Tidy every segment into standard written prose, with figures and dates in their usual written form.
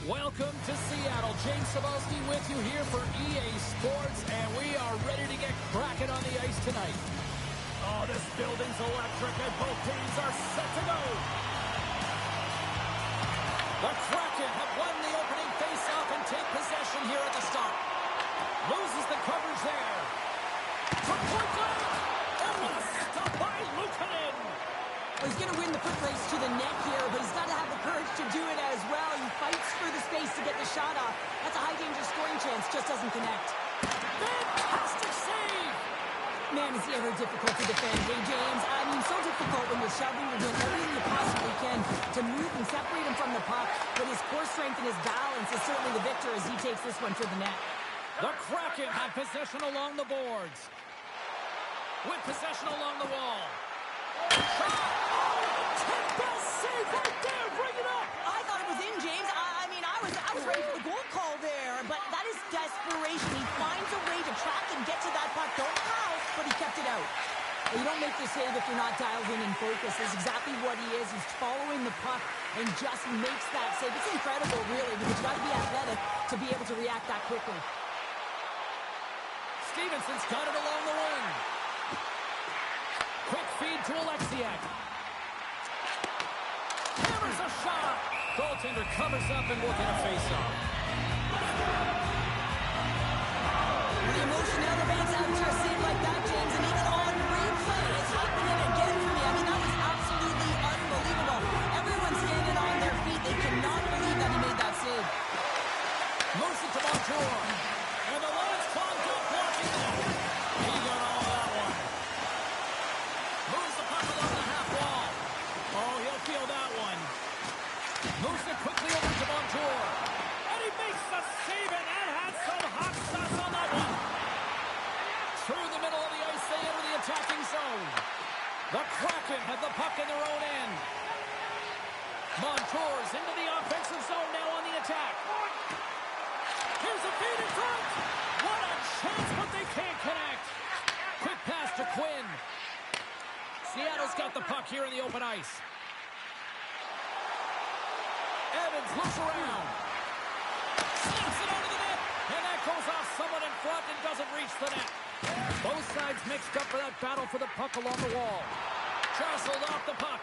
Welcome to Seattle. James Cybulski with you here for EA Sports, and we are ready to get cracking on the ice tonight. Oh, this building's electric, and both teams are set to go. The Kraken have won the opening face-off and take possession here at the start. Loses the coverage there. From point blank, and what a stop by Luukkonen. Well, he's going to win the foot race to the net here, but he's got to have the courage to do it as well. He fights for the space to get the shot off. That's a high-danger scoring chance, just doesn't connect. Fantastic save! Man, is he ever difficult to defend. Hey, James, I mean, so difficult when you're shoving, you're doing everything you possibly can to move and separate him from the puck, but his core strength and his balance is certainly the victor as he takes this one to the net. The Kraken have possession along the boards. With possession along the wall. Shot! Save right there, bring it up! I thought it was in, James. I mean, I was ready for the goal call there, but that is desperation. He finds a way to track and get to that puck. Don't foul, but he kept it out. Well, you don't make the save if you're not dialed in and focused. That's exactly what he is. He's following the puck and just makes that save. It's incredible, really, because you've got to be athletic to be able to react that quickly. Stevenson's got it along the wing. Quick feed to Alexiak. Hammers a shot. Goaltender covers up and will get a face-off. The emotion elevates after a save like that, James, and even on replay, it's happening again for me. I mean, that was absolutely unbelievable. Everyone's standing on their feet. They cannot believe that he made that save. Moves it to Montour. And the line's clogged up, blocking that. He got all that one. Moves the puck along the half wall. Oh, he'll feel that one. Moves it quickly over to Montour. And he makes the save, and that had some hot sauce on that one. Through the middle of the ice, they enter the attacking zone. The Kraken have the puck in their own end. Montour's into the offensive zone now on the attack. Here's a feed in front. What a chance, but they can't connect. Quick pass to Quinn. Seattle's got the puck here in the open ice. Evans looks around. Snaps it out of the net. And that goes off someone in front and doesn't reach the net. Both sides mixed up for that battle for the puck along the wall. Jostled off the puck.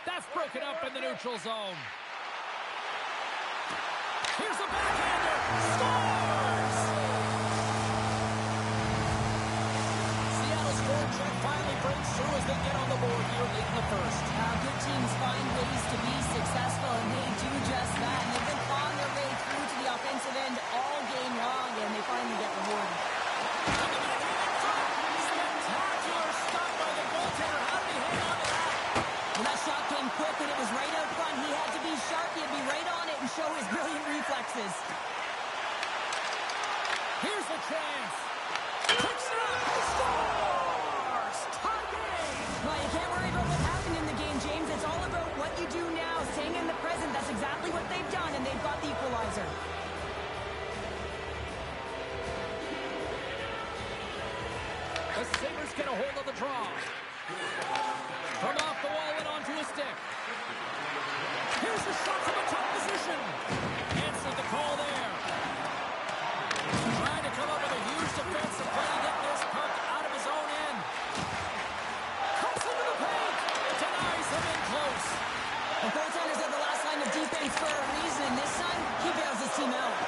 That's broken up in the neutral zone. Here's a backhander. Scores! Seattle's forechecking finally breaks through as they get on the board here late in the first. Good teams find ways to be successful, and they do just that. And they've been clawing their way through to the offensive end all game long, and they finally get rewarded. Spectacular stop by the goaltender. How did he hang on to that? Well, that shot came quick, and it was right out front. He had to be sharp. He had to be right on it and show his brilliant reflexes. Here's a chance. Quick shot. Scores! Tie game. Well, you can't worry about what happened in the game, James. It's all about what you do now, staying in the present. That's exactly what they've done, and they've got the equalizer. The Sabres get a hold of the draw. From off the wall and onto a stick. Here's the shot from the top position. Answered the call there. Trying to come up with a huge defensive play to get this puck out of his own end. Cuts into the paint. Denies him in close. The goaltenders at the last line of defense for a reason. This time, he bails his team out.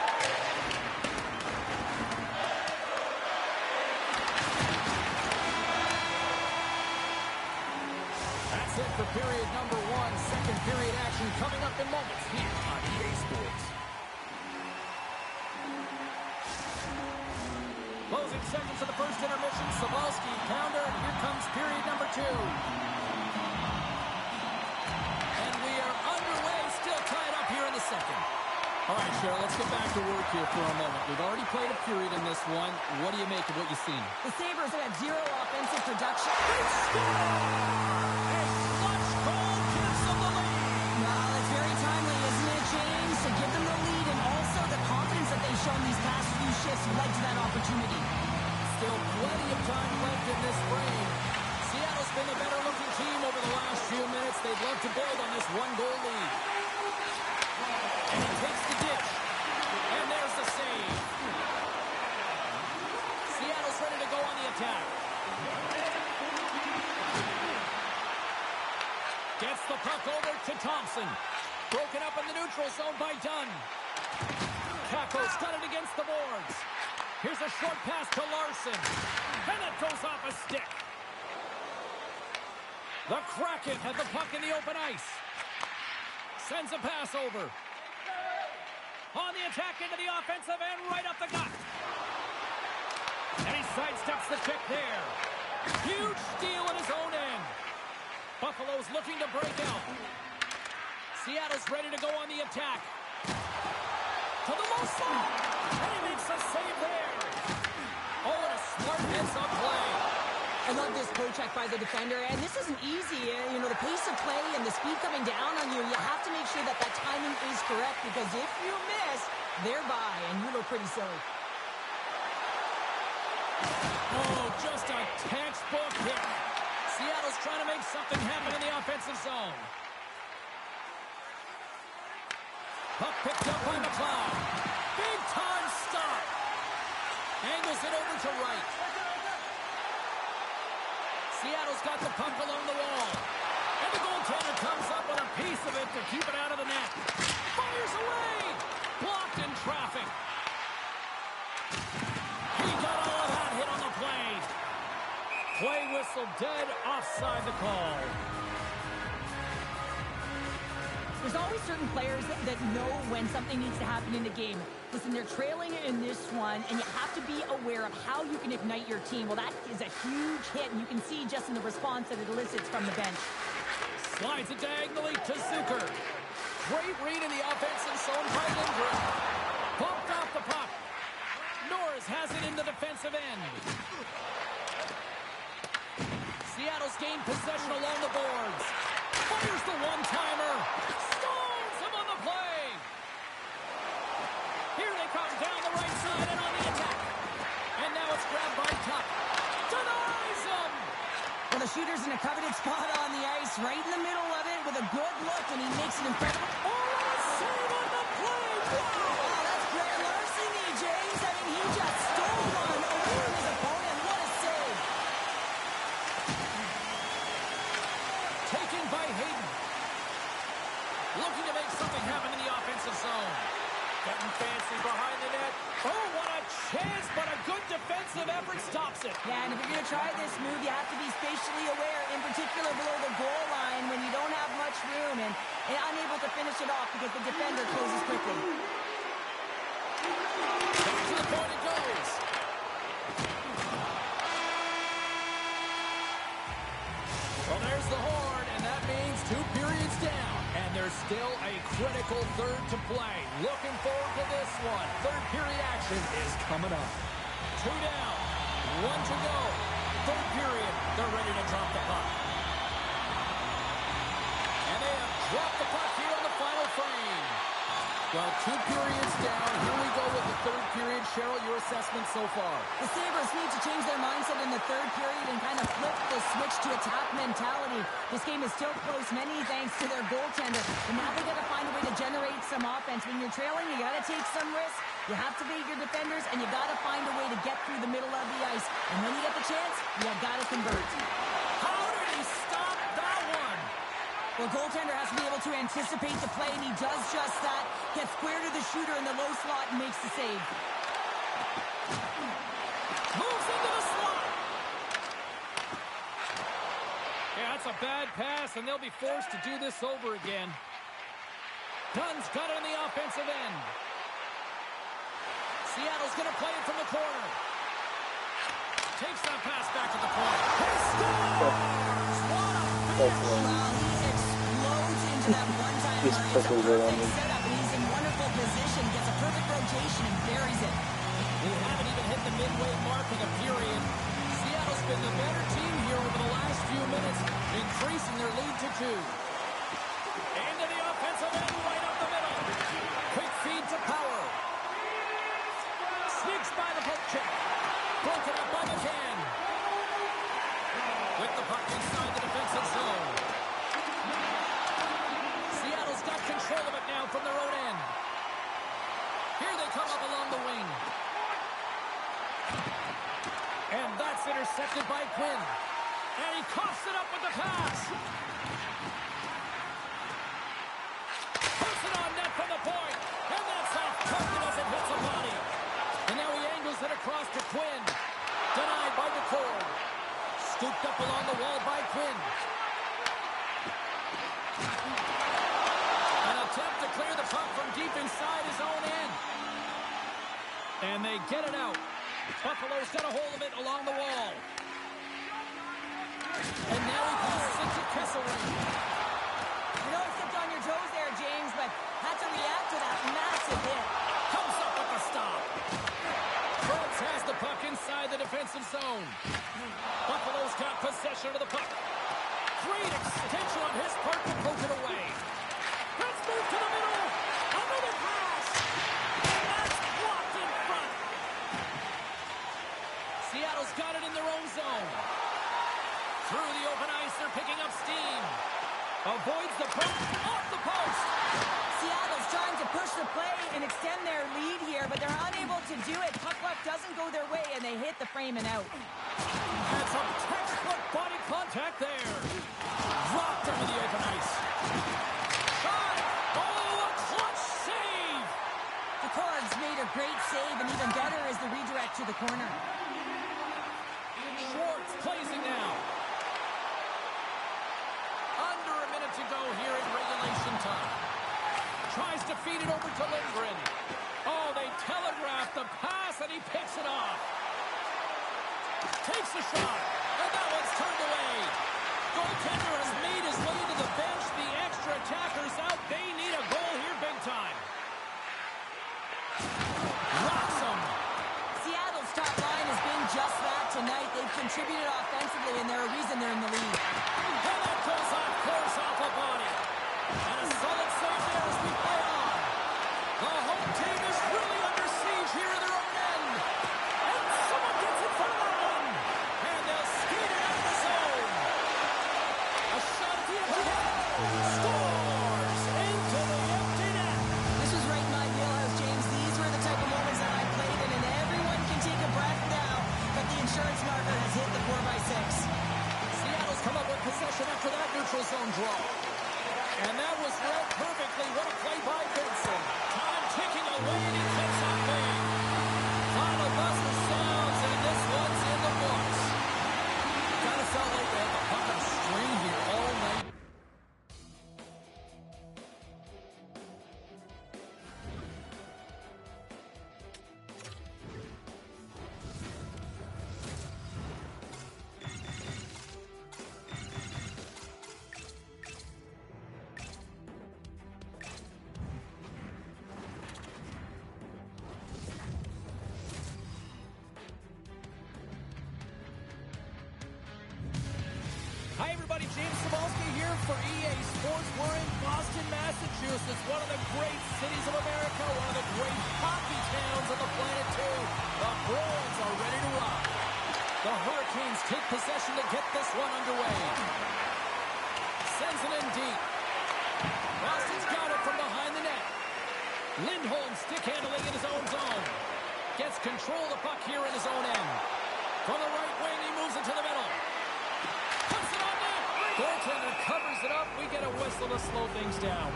That's it for period number one. Second period action coming up in moments here on EA Sports. Closing seconds of the first intermission. Cybulski, pounder, and here comes period number two. And we are underway, still tied up here in the second. All right, Cheryl, let's get back to work here for a moment. We've already played a period in this one. What do you make of what you've seen? The Sabres have had zero offensive production. A clutch goal gives them the lead. Well, it's very timely, isn't it, James? To give them the lead and also the confidence that they've shown these past few shifts led to that opportunity. Still plenty of time left in this frame. Seattle's been the better-looking team over the last few minutes. They'd love to build on this one-goal lead. And he takes the ditch. And there's the save. Seattle's ready to go on the attack. Gets the puck over to Thompson. Broken up in the neutral zone by Dunn. Kakko's got it against the boards. Here's a short pass to Larson. And it goes off a stick. The Kraken have the puck in the open ice. Sends a pass over. On the attack into the offensive end, right up the gut. And he sidesteps the kick there. Huge steal at his own end. Buffalo's looking to break out. Seattle's ready to go on the attack. To the low slot. And he makes a save there. Oh, and a smart heads-up play. I love this poke-check by the defender, and this isn't easy. You know, the pace of play and the speed coming down on you, you have to make sure that that timing is correct, because if you miss, they're by, and you look pretty silly. Oh, just a textbook hit. Seattle's trying to make something happen in the offensive zone. Puck picked up by McLeod. Big-time stop. Angles it over to right. Seattle's got the puck along the wall. And the goaltender comes up with a piece of it to keep it out of the net. Fires away. Blocked in traffic. He got all of that hit on the play. Play whistle dead, offside the call. There's always certain players that know when something needs to happen in the game. Listen, they're trailing in this one, and you have to be aware of how you can ignite your team. Well, that is a huge hit, and you can see just in the response that it elicits from the bench. Slides it diagonally to Zucker. Great read in the offensive zone by Lindgren. Bumped off the puck. Norris has it in the defensive end. Seattle's gained possession along the boards. Fires the one-timer. Stones him on the play. Here they come down the right side and on the attack. And now it's grabbed by Tuck. Denies him. Well, the shooter's in a coveted spot on the ice, right in the middle of it with a good look, and he makes it incredible. Oh, what a save on the play. Wow, that's great larceny, James. I mean, he just stole one away from his opponent. What a save. Taken by Hayden. Looking to make something happen in the offensive zone. Getting fancy behind the net. Oh, what a chance, but a good defensive effort stops it. Yeah, and if you're going to try this move, you have to be spatially aware, in particular below the goal line when you don't have much room and unable to finish it off because the defender closes quickly. Back to the point it goes. Well, there's the horn, and that means 2 periods down. And there's still a critical third to play. Looking forward to this one. Third period action is coming up. 2 down, 1 to go. Third period, they're ready to drop the puck. And they have dropped the puck here on the final frame. Well, 2 periods down. Here we go with the third period. Cheryl, your assessment so far? The Sabres need to change their mindset in the third period and kind of flip the switch to attack mentality. This game is still close, many thanks to their goaltender. But now they got to find a way to generate some offense. When you're trailing, you got to take some risks. You have to beat your defenders, and you got to find a way to get through the middle of the ice. And when you get the chance, you got to convert. How did he stop that one? Well, goaltender has to be able to anticipate the play, and he does just that. Gets square to the shooter in the low slot and makes the save. Moves into the slot. Yeah, that's a bad pass, and they'll be forced to do this over again. Dunn's got it on the offensive end. Seattle's going to play it from the corner. Takes that pass back to the point. He scores! What a finish! Well, he explodes into that one-time run. It's a perfect setup, and he's in wonderful position rotation and buries it. We haven't even hit the midway mark of the period. Seattle's been the better team here over the last few minutes, increasing their lead to 2. Into the offensive end, right up the middle. Quick feed to Power. Sneaks by the poke check. Broken up by McCann. With the puck inside the defensive zone. Seattle's got control of it now from their own end. Here they come up along the wing. And that's intercepted by Quinn. And he coughs it up with the pass. Puts it on net from the point. And that's off target as it hits a body. And now he angles it across to Quinn. Denied by McCord. Scooped up along the wall by Quinn. An attempt to clear the puck from deep inside his own end. And they get it out. Buffalo's got a hold of it along the wall. And now he passes it to Kesselring. You know, it stepped on your toes there, James, but had to react to that massive hit. Comes up with the stop. Krebs has the puck inside the defensive zone. Buffalo's got possession of the puck. Great extension on his part to poke it away. Let's move to the middle. Another pass. And that's blocked in front. Seattle's got it in their own zone. Through the open ice, they're picking up steam. Avoids the puck. Off the post. Seattle's trying to push the play and extend their lead here, but they're unable to do it. Puck luck doesn't go their way, and they hit the frame and out. And some textbook body contact there. Dropped over the open ice. Shot! Oh, a clutch save! The Corgs made a great save, and even better is the redirect to the corner. Schwartz plays it now. Under a minute to go here in regulation time. Tries to feed it over to Lindgren. Oh, they telegraphed the pass, and he picks it off. Takes the shot, and that one's turned away. Goaltender has made his way to the bench. The extra attackers out. They need a goal here big time. Rocks him. Seattle's top line has been just that tonight. They've contributed offensively, and they're a reason they're in the lead. And that goes off course off a body. And a solid save there as we play on. The home team is really under siege here in their own end. And someone gets in front of that one. And they'll skate it out of the zone. A shot at the empty net. Scores into the empty net. This was right in my wheelhouse, James. These were the type of moments that I played in, and everyone can take a breath now that the insurance marker has hit the 4x6. Seattle's come up with possession after that neutral zone draw. And that was read perfectly. What a play by Benson. Time ticking away, and he takes off big. Final buzzer sounds, and this one's in the books. Kind of felt like they had the puck on a string here all night. Hi, everybody. James Cebulski here for EA Sports. We're in Boston, Massachusetts, one of the great cities of America, one of the great hockey towns on the planet, too. The Bruins are ready to rock. The Hurricanes take possession to get this one underway. Sends it in deep. Boston's got it from behind the net. Lindholm stick handling in his own zone. Gets control of the puck here in his own end. From the right wing, he moves it to the middle. Puts it on net. Goaltender covers it up. We get a whistle to slow things down.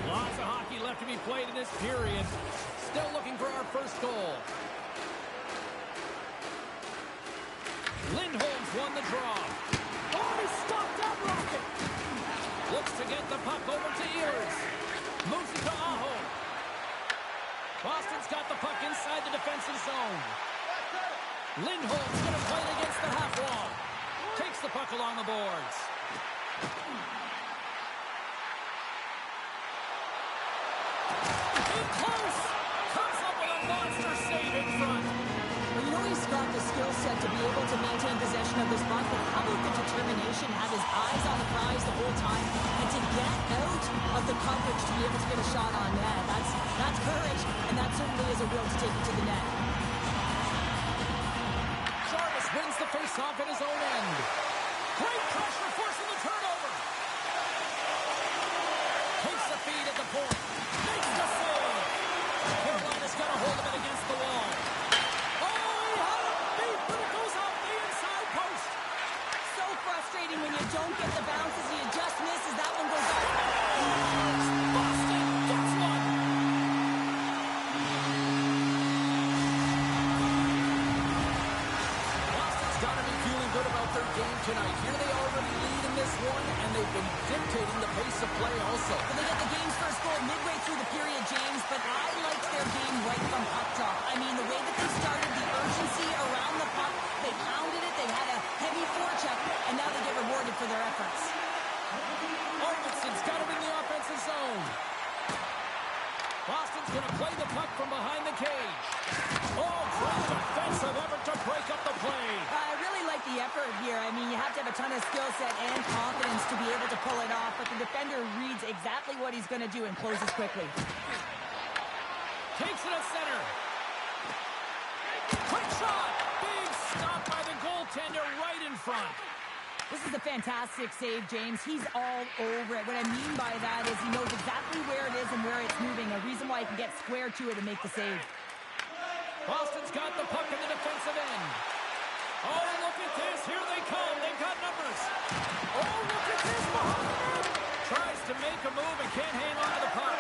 Lots of hockey left to be played in this period. Still looking for our first goal. Lindholm's won the draw. Oh, he stopped that rocket. Looks to get the puck over to Ehlers. Moves it to Aho. Boston's got the puck inside the defensive zone. Lindholm's going to play it against the half wall. Takes the puck along the boards. Close. Comes up with a monster save in front. Well, you know he's got the skill set to be able to maintain possession of this puck, but how about the determination, have his eyes on the prize the whole time, and to get out of the coverage to be able to get a shot on net. That's courage, and that certainly is a will to take it to the net. Jarvis wins the face-off at his own end. Great pressure, forcing the turnover. Takes the feed at the point. Makes the save. Carolina's got a hold of it against the wall. Frustrating when you don't get the bounces, you just misses. That one goes out. Boston gets one. Boston's got to be feeling good about their game tonight. Here they already lead in this one, and they've been dictating the pace of play also. Well, they get the game's first goal midway through the period, James, but I liked their game right from puck drop. I mean, the way that they started, the urgency around the puck, they pounded it, they had a heavy forecheck, and now they get rewarded for their efforts. Arvidsson's got him in the offensive zone. Boston's going to play the puck from behind the cage. Oh, great defensive effort to break up the play. I really like the effort here. I mean, you have to have a ton of skill set and confidence to be able to pull it off, but the defender reads exactly what he's going to do and closes quickly. Takes it at center. Quick shot. Big stop by the goaltender right in front. This is a fantastic save, James. He's all over it. What I mean by that is he knows exactly where it is and where it's moving. A reason why he can get square to it and make the save. Boston's got the puck in the defensive end. Oh, look at this. Here they come. They've got numbers. Oh, look at this. Behind it. Tries to make a move and can't hang on to the puck.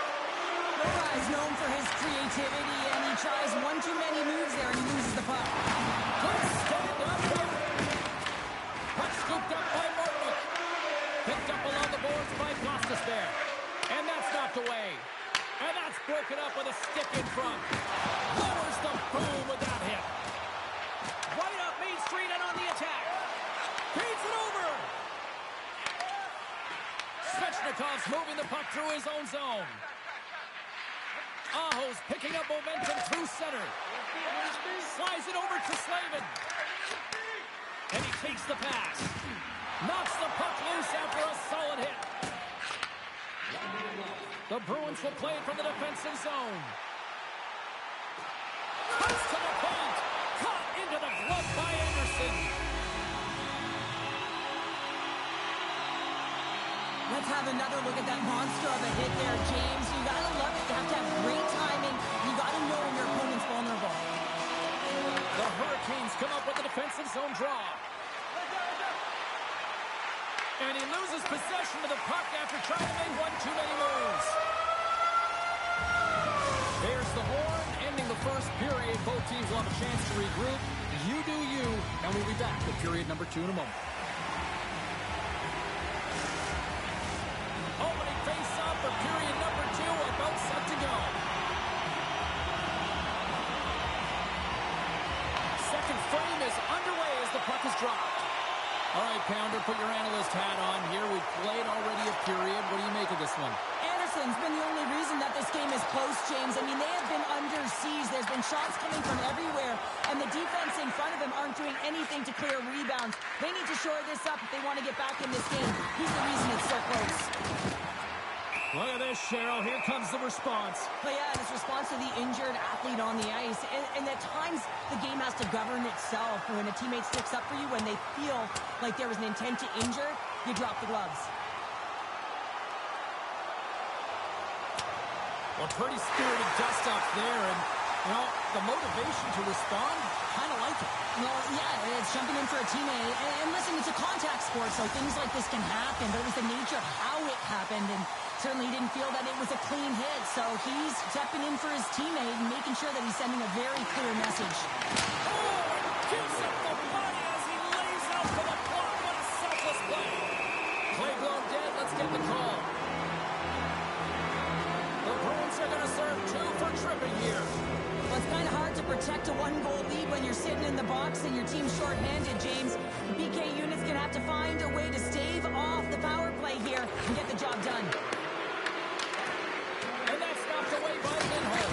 Mora is known for his creativity, and he tries one too many moves there and he loses the puck. Good stand up here. Puck scooped up by Martin. Picked up along the boards by Gostisbehere. And that's knocked away. And that's broken up with a stick in front. Lowers the boom with that hit. Right up Main Street and on the attack. Feeds it over. Svechnikov's moving the puck through his own zone. Aho's picking up momentum through center. Slides it over to Slavin. And he takes the pass. Knocks the puck loose after a solid hit. The Bruins will play it from the defensive zone. Cuts to the paint. Caught into the glove by Anderson. Let's have another look at that monster of a hit there, James. You gotta love it. You have to have great timing. You gotta know when your opponent's vulnerable. The Hurricanes come up with a defensive zone draw. And he loses possession of the puck after trying to make one too many moves. There's the horn, ending the first period. Both teams will have a chance to regroup. You do you, and we'll be back with period number 2 in a moment. Opening face-off for period number 2, about set to go. Second frame is underway as the puck is dropped. All right, Pounder, put your analyst hat on here. We've played already a period. What do you make of this one? Anderson's been the only reason that this game is close, James. I mean, they have been under siege. There's been shots coming from everywhere, and the defense in front of him aren't doing anything to clear rebounds. They need to shore this up if they want to get back in this game. He's the reason it's so close. Look at this, Cheryl. Here comes the response. But yeah, this response to the injured athlete on the ice. And at times, the game has to govern itself. When a teammate sticks up for you, when they feel like there was an intent to injure, you drop the gloves. Well, pretty spirited dust-up there. And, you know, the motivation to respond, kind of like it. Well, yeah, it's jumping in for a teammate. And listen, it's a contact sport, so things like this can happen. But it was the nature of how it happened. And certainly didn't feel that it was a clean hit. So he's stepping in for his teammate and making sure that he's sending a very clear message. Oh, gives up the body as he lays out for the block. What a selfless play. Play blown dead. Let's get the call. The Bruins are going to serve 2 for tripping here. Well, it's kind of hard to protect a one-goal lead when you're sitting in the box and your team's short-handed, James. The PK unit's going to have to find a way to stave off the power play here and get the job done. And that's knocked away by Lindholm.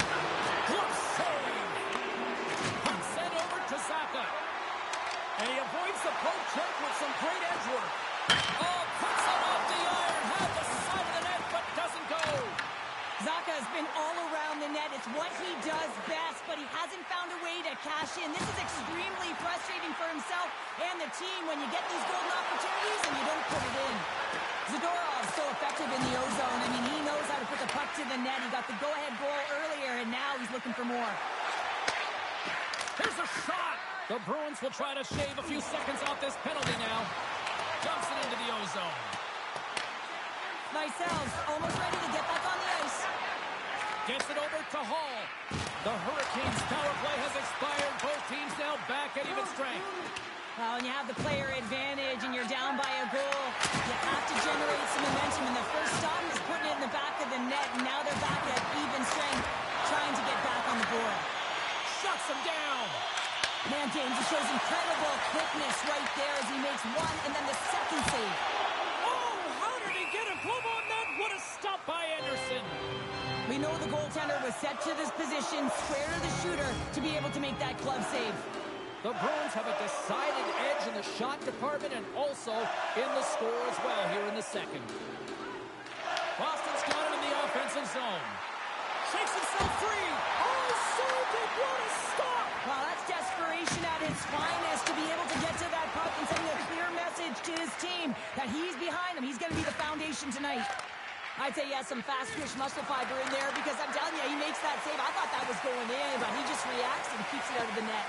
net. He got the go-ahead goal earlier, and now he's looking for more. Here's a shot. The Bruins will try to shave a few seconds off this penalty now. Dumps it into the ozone. Myself, almost ready to get back on the ice. Gets it over to Hall. The Hurricanes' power play has expired. Both teams now back at even strength. Well, when you have the player advantage and you're down by a goal, you have to generate some momentum. And the first stop is putting it in the back of the net. And now they're back at even strength, trying to get back on the board. Shuts him down. Man, James, he shows incredible quickness right there as he makes one and then the second save. Oh, how did he get a glove on that? What a stop by Anderson. We know the goaltender was set to this position, square to the shooter, to be able to make that glove save. The Bruins have a decided edge in the shot department and also in the score as well here in the second. Boston's got it in the offensive zone. Shakes himself free. Oh, saved it. What a stop. Well, that's desperation at its finest to be able to get to that puck and sending a clear message to his team that he's behind him. He's going to be the foundation tonight. I'd say he has some fast twitch muscle fiber in there because I'm telling you, he makes that save. I thought that was going in, but he just reacts and keeps it out of the net.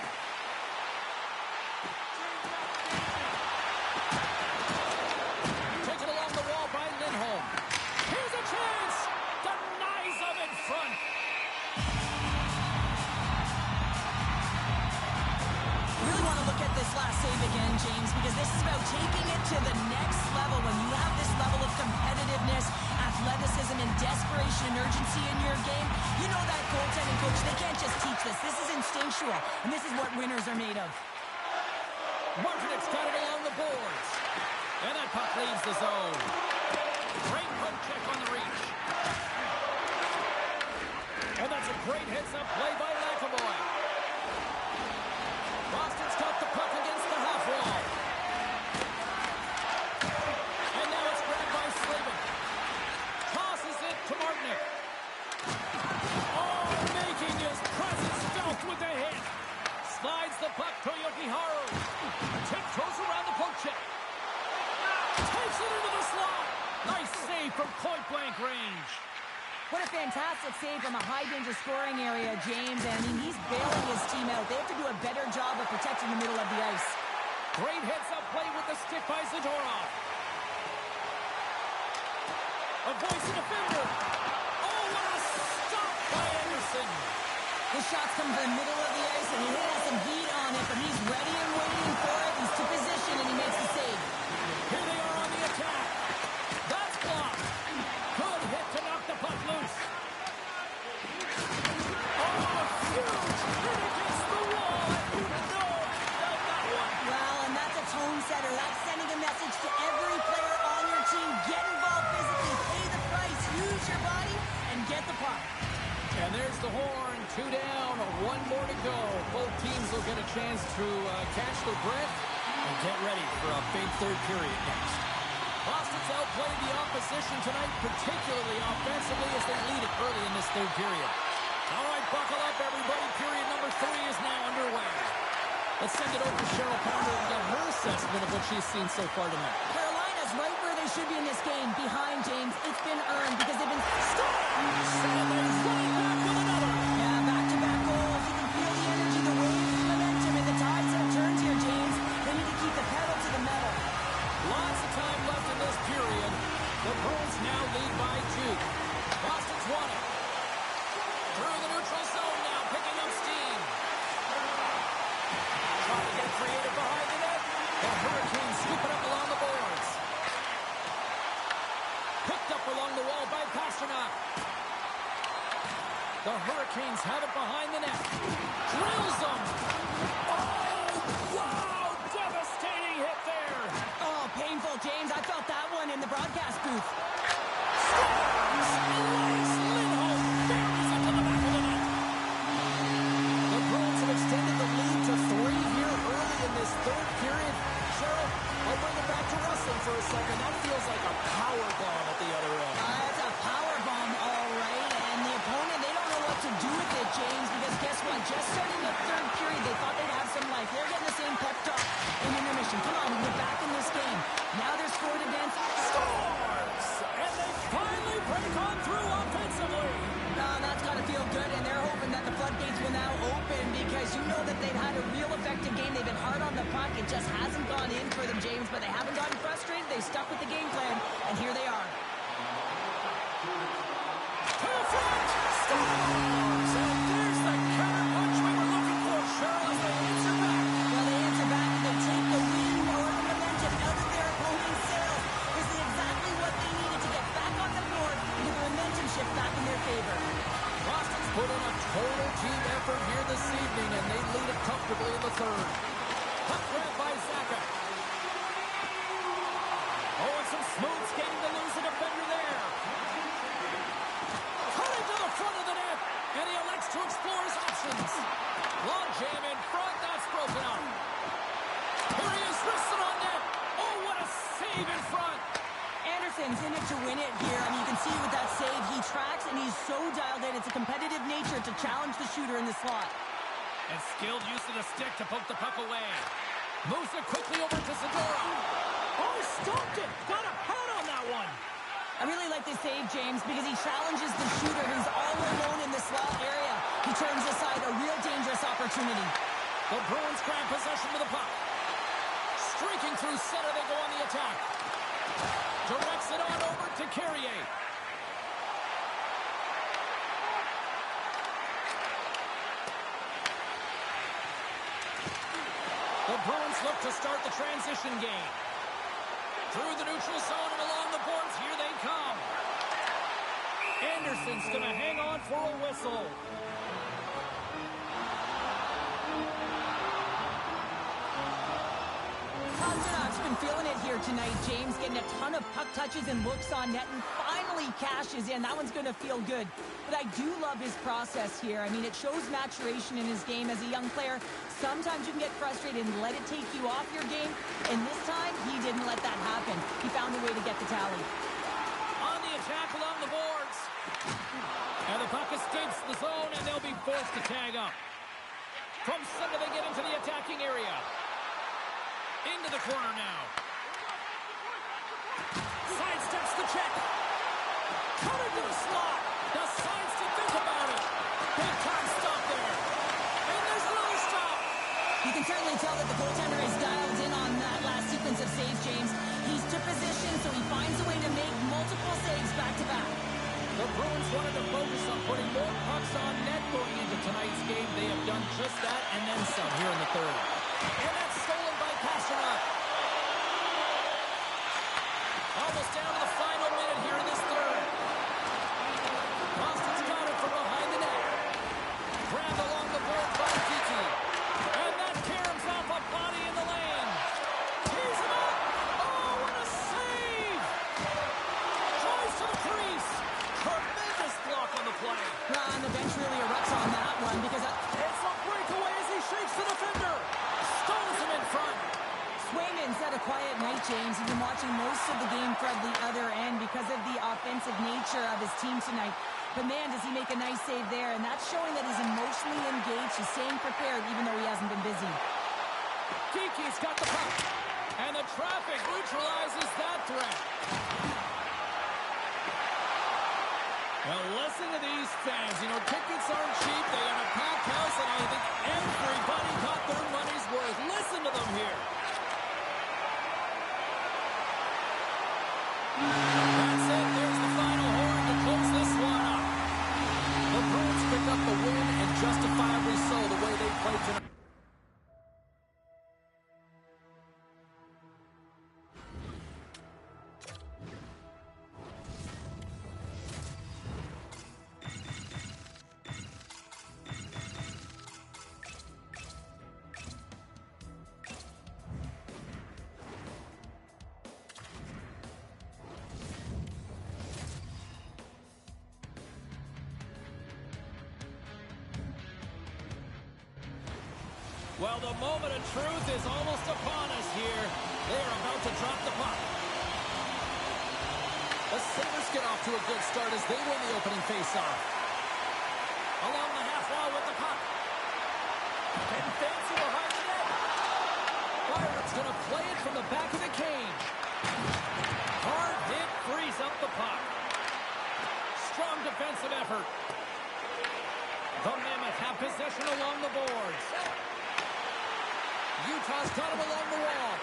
Taken along the wall by Lindholm. Here's a chance. Denies him in front. Really want to look at this last save again, James, because this is about taking it to the next level. When you have this level of competitiveness, athleticism, and desperation and urgency in your game, you know that goaltending coach, they can't just teach this. This is instinctual, and this is what winners are made of. Martinek's got it along the boards. And that puck leaves the zone. Great poke check on the reach. And that's a great heads-up play by McAvoy. Boston's got the puck against the half wall. And now it's grabbed by Slavin. Tosses it to Martinek. Oh, making his presence felt with the hit. Slides the puck to Yokiharu. Tiptoes around the poke check. Takes it into the slot. Nice save from point-blank range. What a fantastic save from a high-danger scoring area, James. And I mean, he's bailing his team out. They have to do a better job of protecting the middle of the ice. Great heads-up play with the stick by Zadorov. Avoids the defender. Oh, what a stop by Anderson. His shots come from the middle of the ice, and he has some heat on it, but he's ready and waiting for it. He's to position, and he makes the save. Here they are on the attack. That's blocked. Good hit to knock the puck loose. Oh, huge hit against the wall, and you know about that one. Well, and that's a tone setter. That's sending a message to every player on your team. Get involved physically, pay the price, use your body, and get the puck. And there's the horn. 2 down, 1 more to go. Both teams will get a chance to catch their breath and get ready for a big third period next. Boston's outplayed the opposition tonight, particularly offensively, as they lead it early in this third period. All right, buckle up, everybody. Period number 3 is now underway. Let's send it over to Cheryl Pounder and get her assessment of what she's seen so far tonight. Carolina's right where they should be in this game. Behind, James. It's been earned because they've been stopped. And they run back with another. Yeah, back-to-back goals. You can feel the energy, the wave, the momentum, and the tides have turned here, James. They need to keep the pedal to the metal. Lots of time left in this period. The Bruins now lead by 2. Boston's won it. Through the neutral zone now, picking up steam. Trying to get creative behind the net. The Hurricanes scoop it up along the boards. Picked up along the wall by Pasternak. The Hurricanes have it behind the net. Drills them. Oh, wow! Devastating hit there. Oh, painful, James. I felt that one in the broadcast booth. Lindholm buries it to the back of the net. The Bruins have extended the lead to 3 here early in this third period. Cheryl, I'll bring it back to wrestling for a second. That feels like a power bomb at the other end. That's a power bomb, all right. And the opponent, they don't know what to do with it, James, because guess what? Just starting the third period, they thought they'd have some life. They're getting the same pep talk in intermission. Come on, we're back in this game. Now they're scored against Scores! And they finally break on through offensively. good, and they're hoping that the floodgates will now open because you know that they've had a real effective game. They've been hard on the puck. It just hasn't gone in for them, James, but they haven't gotten frustrated. They stuck with the game plan, and here they are. To the front! Stars! And there's the counter punch we were looking for, Cheryl, as they answer back. Well, they answer back and they take the wind or the momentum out of their opponent's sails. This is exactly what they needed to get back on the board and get the momentum shift back in their favor. Boston's put in a total team effort here this evening, and they lead it comfortably in the third. Puck grab by Zacha. Oh, and some smooth skating to lose the defender there. Cutting to the front of the net, and he elects to explore his options. Long jam in front, that's broken up. Here he is, wristed on net. Oh, what a save in front. Anderson's in it to win it here. I mean, you can see with that save, he tracks and he's so dialed in. It's a competitive nature to challenge the shooter in the slot. And skilled use of the stick to poke the puck away. Moves it quickly over to Zadora. Oh, stopped it. Got a pad on that one. I really like this save, James, because he challenges the shooter who's all alone in the slot area. He turns aside a real dangerous opportunity. The Bruins grab possession with the puck. Streaking through center, they go on the attack. Directs it on over to Carrier. The Bruins look to start the transition game. Through the neutral zone and along the boards, here they come. Anderson's going to hang on for a whistle. Pasternak's been feeling it here tonight, James, getting a ton of puck touches and looks on net and finally cashes in. That one's going to feel good. But I do love his process here. I mean, it shows maturation in his game as a young player. Sometimes you can get frustrated and let it take you off your game. And this time, he didn't let that happen. He found a way to get the tally. On the attack along the boards. And the puck escapes the zone, and they'll be forced to tag up. From center, they get into the attacking area. Into the corner now. Sidesteps the check. Cut into the slot. Decides to think about it. Big time stop there. And there's another stop. You can certainly tell that the goaltender is dialed in on that last sequence of saves, James. He's to position, so he finds a way to make multiple saves back-to-back. The Bruins wanted to focus on putting more pucks on net going into tonight's game. They have done just that and then some here in the third. And that's stolen by Pastrnak. Almost down to the final minute here in this third. Boston's got it from behind the net. Grabbed along the board by Kiki. And that caroms off a body in the lane. Tees him up. Oh, what a save! Drives to the crease. Tremendous block on the play. On the bench really erupts on that one because It's a breakaway as he shakes the defender. Stones him in front. Swayman's had a quiet night, James. He's been watching most of the game from the other end because of the offensive nature of his team tonight. But man, does he make a nice save there, and that's showing that he's emotionally engaged. He's staying prepared even though he hasn't been busy. Kiki's got the puck. And the traffic neutralizes that threat. Well, listen to these fans. You know, tickets aren't cheap. They have a packed house, and I think everybody got their money's worth. Listen to them here. That's it. There's the final horn to close this one up. The Bruins pick up the win, and justifiably so, the way they played tonight. Well, the moment of truth is almost upon us here. They are about to drop the puck. The Sabres get off to a good start as they win the opening faceoff. Along the half wall with the puck. And fancy behind the net. Byron's going to play it from the back of the cage. Hard hit frees up the puck. Strong defensive effort. The Mammoth have possession along the boards. Utah's got him along the wall.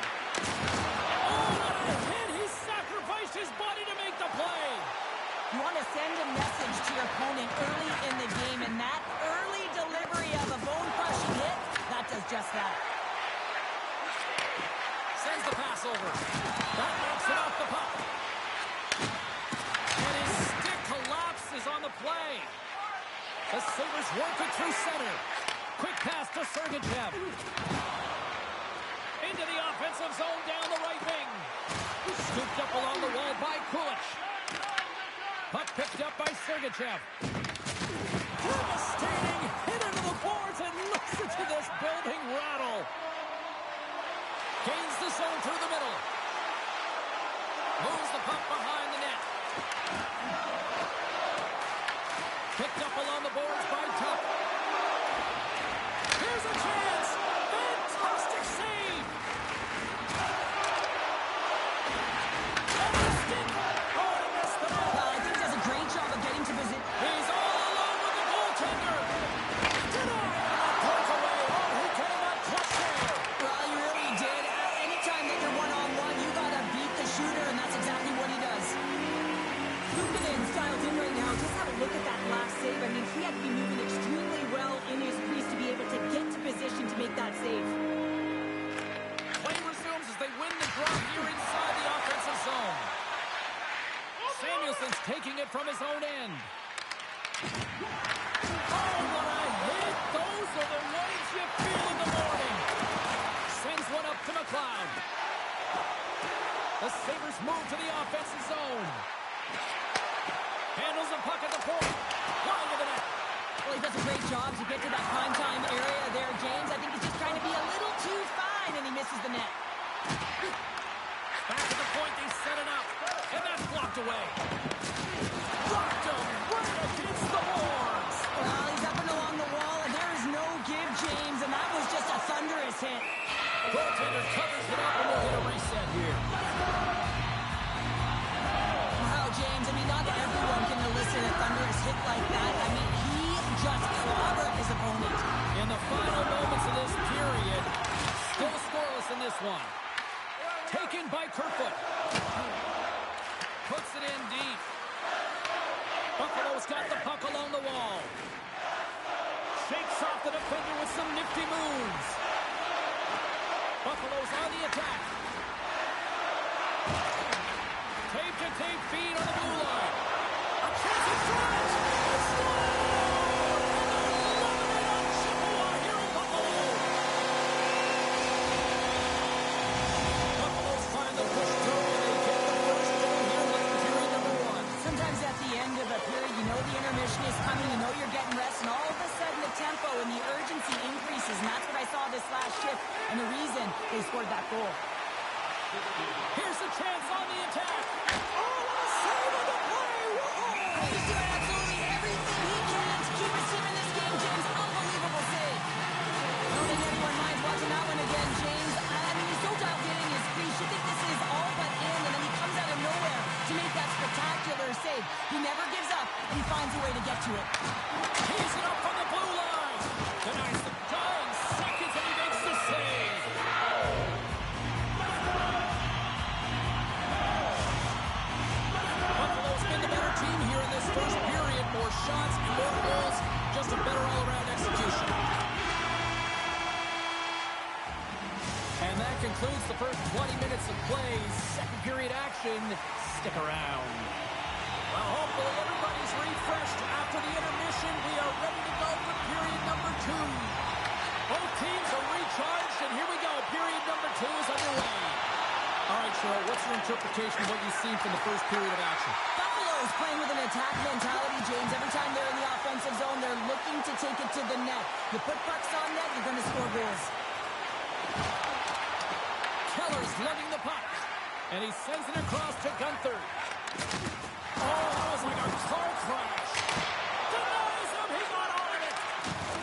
Oh, what a hit! He sacrificed his body to make the play. You want to send a message to your opponent early in the game, and that early delivery of a bone-crushing hit, that does just that. Sends the pass over. That knocks it off the puck. And his stick collapses on the play. The Sabres work it through center. Quick pass to Sergachev. Into the offensive zone down the right wing. Scooped up along the wall by Kulich. Puck picked up by Sergachev. Devastating hit into the boards, and listen to this building rattle. Gains the zone through the middle. Moves the puck behind the net. Picked up along the boards by Tuck. Here's a chance. Fantastic save. And the stick. Oh, he missed the net. Well, I think he does a great job of getting to position. He's all alone with the goaltender. Denied. Pulls away. Oh, he came up clutch there. Well, you really did. Anytime that you're one-on-one, you got to beat the shooter, and that's exactly what he does. Kupanen dialed in right now. Just have a look at that last save. I mean, he had to be moving extremely well in his crease to be able to get to position to make that save. Play resumes as they win the draw here inside the offensive zone. Samuelson's taking it from his own end. Oh, what a hit! Those are the waves you feel in the morning. Sends one up to McLeod. The Sabres move to the offensive zone. Handles the puck at the point. Wide of the net. Well, he does a great job to get to that prime time area there, James. I think he's just trying to be a little too fine, and he misses the net. Back to the point, they set it up. And that's blocked away. Blocked him right against the boards. Well, he's up and along the wall, and there is no give, James, and that was just a thunderous hit. Goaltender covers it up, and we'll get a reset here. Wow, James, I mean, not everyone can elicit a thunderous hit like that. I mean, he just clobbered his opponent. In the final moments of this period, still scoreless in this one. Taken by Kerfoot. Puts it in deep. Buffalo's got the puck along the wall. Shakes off the defender with some nifty moves. Buffalo's on the attack. Tape-to-tape feed on the blue line. A chance at drive. Score! Buffalo's find the push through, and they get the first goal here late in period number one. Sometimes at the end of a period, you know the intermission is coming, you know you're getting rest, and all of a sudden the tempo and the urgency increases, and that's what I saw this last shift, and the reason they scored that goal. Here's a chance on the attack. Oh, what a save on the play! Whoa! He's doing absolutely everything he can to keep his team in this game, James. Unbelievable save. I don't think anyone minds watching that one again, James. I mean, he's so dialed in his crease. You think this is all but in, and then he comes out of nowhere to make that spectacular save. He never gives up, and he finds a way to get to it. He's it up from the blue line. Denies the dying seconds, and he makes the save. Buffalo's been the better team here in this first period. More shots and more goals. Just a better all-around execution. And that concludes the first 20 minutes of play. Second period action. Stick around. Well, hopefully everybody's refreshed after the intermission. We are ready to go for period number two. Both teams are recharged, and here we go. Period number two is underway. All right, Cheryl, what's your interpretation of what you've seen from the first period of action? Buffalo's playing with an attack mentality, James. Every time they're in the offensive zone, they're looking to take it to the net. You put pucks on net, you're going to score goals. Keller's lugging the puck, and he sends it across to Gunther. Oh, that was like a car crash. Denies him, he got all of it.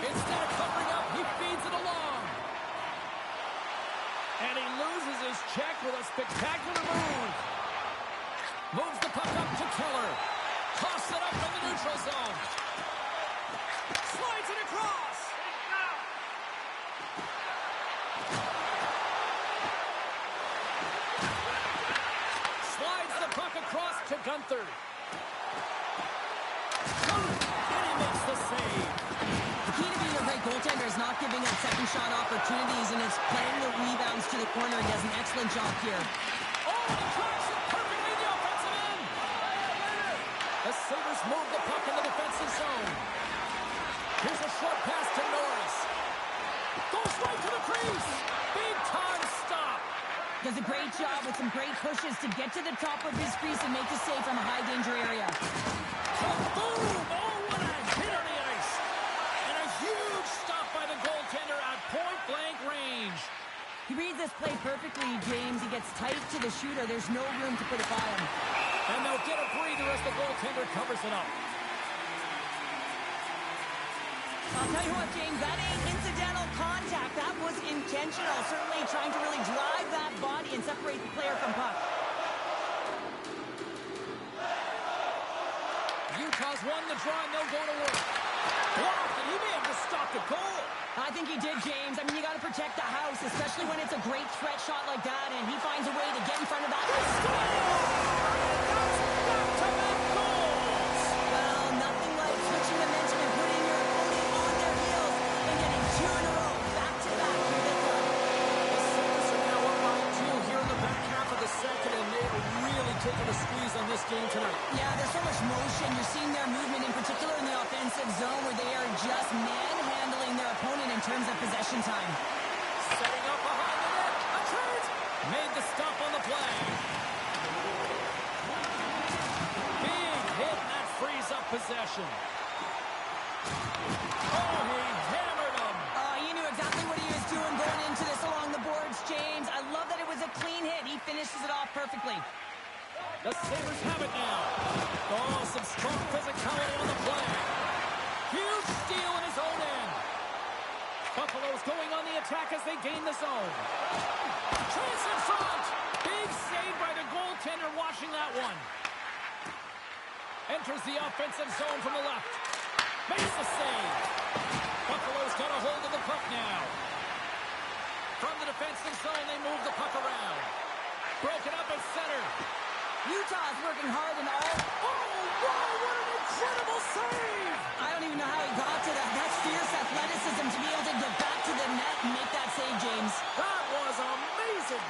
Instead of covering up, he feeds it along. And he loses his check with a spectacular move. Moves the puck up to Keller. Toss it up in the neutral zone. Slides it across. Slides the puck across to Gunther. And he makes the save. The key to being a great goaltender is not giving up second shot opportunities, and it's playing the rebounds to the corner. He does an excellent job here. Oh, he tracks it perfectly in the offensive end. The Sabres move the puck in the defensive zone. Here's a short pass to Norris. Goes right to the crease. Big time stop. Does a great job with some great pushes to get to the top of his crease and make the save from a high danger area. Boom! Oh, what a hit on the ice. And a huge stop by the goaltender at point-blank range. He reads this play perfectly, James. He gets tight to the shooter. There's no room to put it by him. And they'll get a breather as the goaltender covers it up. I'll tell you what, James, that ain't incidental contact. That was intentional. Certainly trying to really drive that body and separate the player from puck. Utah's won the draw, and they'll go to work. Blocked, and he may have just stopped a goal. I think he did, James. I mean, you got to protect the house, especially when it's a great threat shot like that, and he finds a way to get in front of that. Back-to-back goals. Well, nothing like switching momentum and putting your opponent on their heels and getting two in a row, back-to-back. Here they come. The Sabres are now up by 2 here in the back half of the second, and they are really taking a squeeze on this game tonight. Yeah, there's so much motion. You're seeing their movement, in particular in the offensive zone, where they are just manhandling their opponent in terms of possession time. Setting up behind the net. A chance. Made the stop on the play. Big hit, and that frees up possession. Oh, he hammered him. He knew exactly what he was doing going into this along the boards, James. I love that it was a clean hit. He finishes it off perfectly. The Sabres have it now. Oh, some strong physicality on the play. Huge steal in his own end. Buffalo's going on the attack as they gain the zone. Chance in front. Big save by the goaltender watching that one. Enters the offensive zone from the left. Makes the save. Buffalo's got a hold of the puck now. From the defensive zone, they move the puck around. Broken up at center. Utah's working hard and all. Oh, wow, what an incredible save! I don't even know how he got to that. That's fierce athleticism to be able to get back to the net and make that save, James. That was amazing.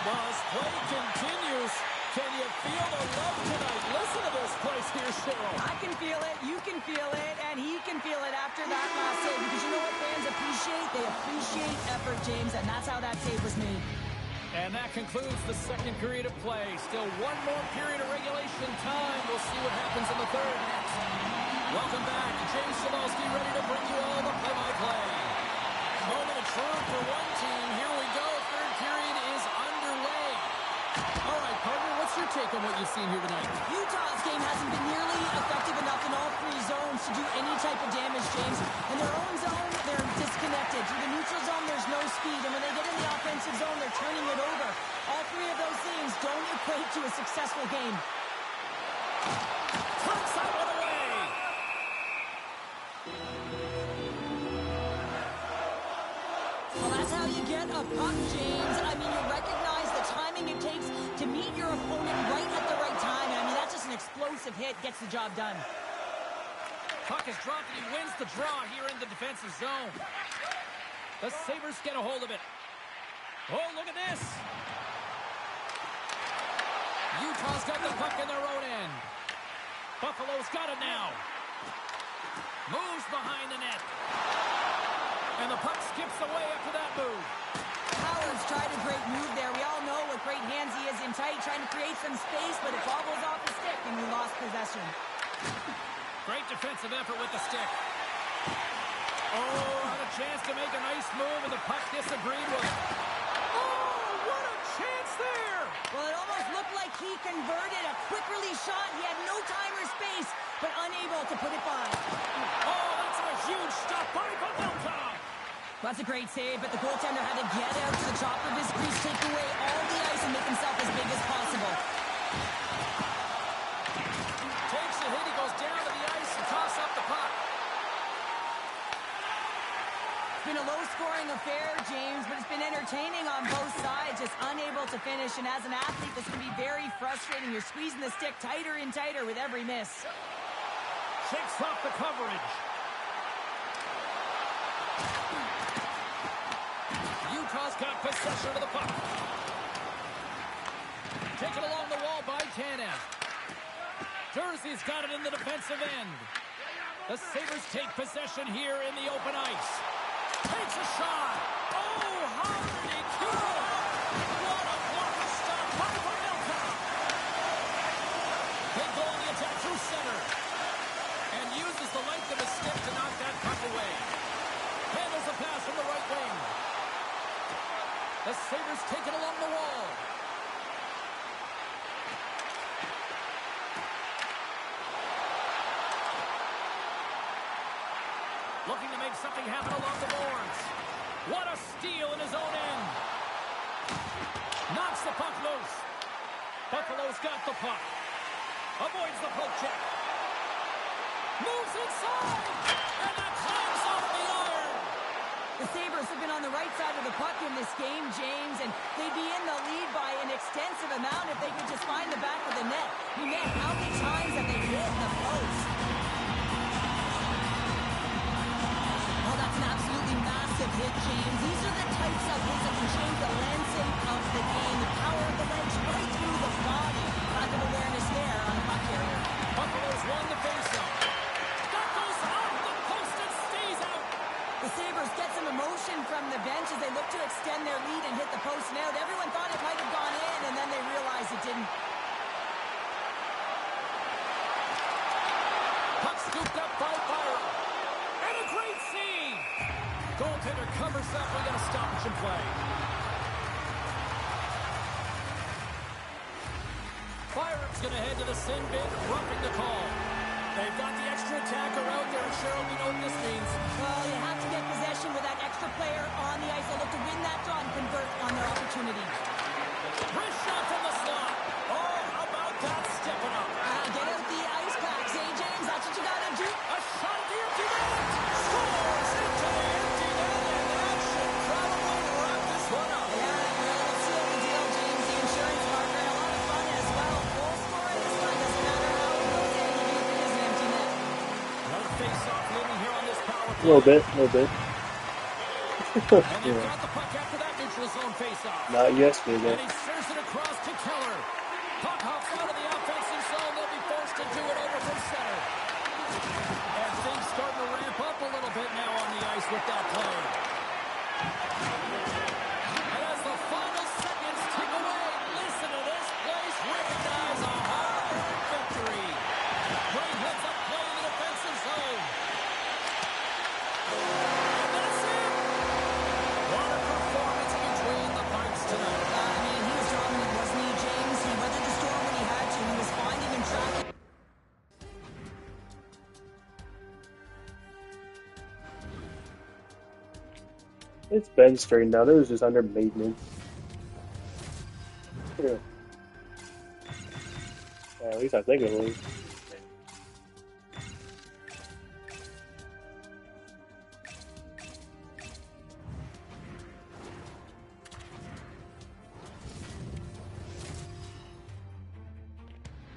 Well, as play continues, can you feel the love tonight? Listen to this place here, Cheryl. I can feel it, you can feel it, and he can feel it after that last save. Because you know what fans appreciate? They appreciate effort, James, and that's how that save was made. And that concludes the second period of play. Still one more period of regulation time. We'll see what happens in the third next. Welcome back. James Cybulski ready to bring you all the play-by-play. Moment of truth for one team. Here we go. Third period is underway. All right, partner, what's your take on what you've seen here tonight? Utah's game hasn't been nearly effective enough in all three zones to do any type of damage, James. In their own zone, they're disconnected. Through the neutral zone, there's no speed. And when they get in the offensive zone, they're turning it over. All three of those things don't equate to a successful game. Puts that one away. Well, that's how you get a puck, James. I mean, you recognize the timing it takes to meet your opponent right at the right time. And I mean, that's just an explosive hit. Gets the job done. Puck is dropped and he wins the draw here in the defensive zone. The Sabres get a hold of it. Oh, look at this. Utah's got the puck in their own end. Buffalo's got it now. Moves behind the net. And the puck skips away after that move. Howard's tried a great move there. We all know what great hands he is in tight, trying to create some space, but it bobbles off the stick, and we lost possession. Great defensive effort with the stick. Oh, had a chance to make a nice move, and the puck disagreed with it. Oh, what a chance there! Well, it almost looked like he converted a quick release shot. He had no time or space, but unable to put it by. Oh, that's a huge stop by Pavelka! That's a great save, but the goaltender had to get out to the top of his crease, take away all the ice, and make himself as big as possible. Takes a hit, he goes down to the ice and tosses up the puck. low-scoring affair, James, but it's been entertaining on both sides, just unable to finish. And as an athlete, this can be very frustrating. You're squeezing the stick tighter and tighter with every miss. Shakes off the coverage. Utah's got possession of the puck. Taken along the wall by Tanev. Jersey's got it in the defensive end. The Sabres take possession here in the open ice. Takes a shot. Oh, how did he keep it out? What a blocker stop. Puck for Milton. They go on the attack through center. And uses the length of his stick to knock that puck away. Handles the pass from the right wing. The Sabres take it along the wall. Looking to make something happen along the boards. What a steal in his own end. Knocks the puck loose. Buffalo's got the puck. Avoids the poke check. Moves inside. And that climbs off the iron. The Sabres have been on the right side of the puck in this game, James, and they'd be in the lead by an extensive amount if they could just find the back of the net. You man, how many times have they hit the post? Oh, that's an absolutely massive hit, James. These are the types of hits that can change the landscape of the game. The power of the legs right through the body. Lack of awareness there on the puck carrier. Buffalo's won the faceoff. That goes off the post and stays out. The Sabres get some emotion from the bench as they look to extend their lead and hit the post and out. Everyone thought it might have gone in, and then they realized it didn't. Puck scooped up by Byron. And a great save. Goaltender covers up. We got a stoppage in play. Byron's going to head to the sin bin, roughing the call. They've got the extra attacker out there. Cheryl, we know what this means. Well, you have to get possession with that extra player on the ice. They look to win that draw and convert on their opportunity. Wrist shot from the slot. Oh, how about that stepping up? Get out the ice packs, eh, James? That's what you got to do. A shot at the empty net. Scores into the empty net, and that should probably wrap this one up. Yeah, we'll seal the deal, James. The insurance partner, and a lot of fun as well. Goal scoring is fun. Doesn't matter how it goes in, even if it is an empty net. Another face-off looming here on this power play. A little bit, a little bit. And they've got the puck after that neutral zone face-off. Not yesterday. And he serves it across to Keller. Puck hops out of the offensive zone. They'll be forced to do it over from center. And things starting to ramp up a little bit now on the ice with that play. And as the final seconds tick away, listen to this place recognize a hard-earned victory. Great heads-up play in the defensive zone. And that's it. What a performance between the Pikes tonight. I mean, he was dominant, wasn't he, James? He weathered the storm when he had to. He was finding and tracking. It's been straightened out. It was just under maintenance. Yeah. At least I think it was.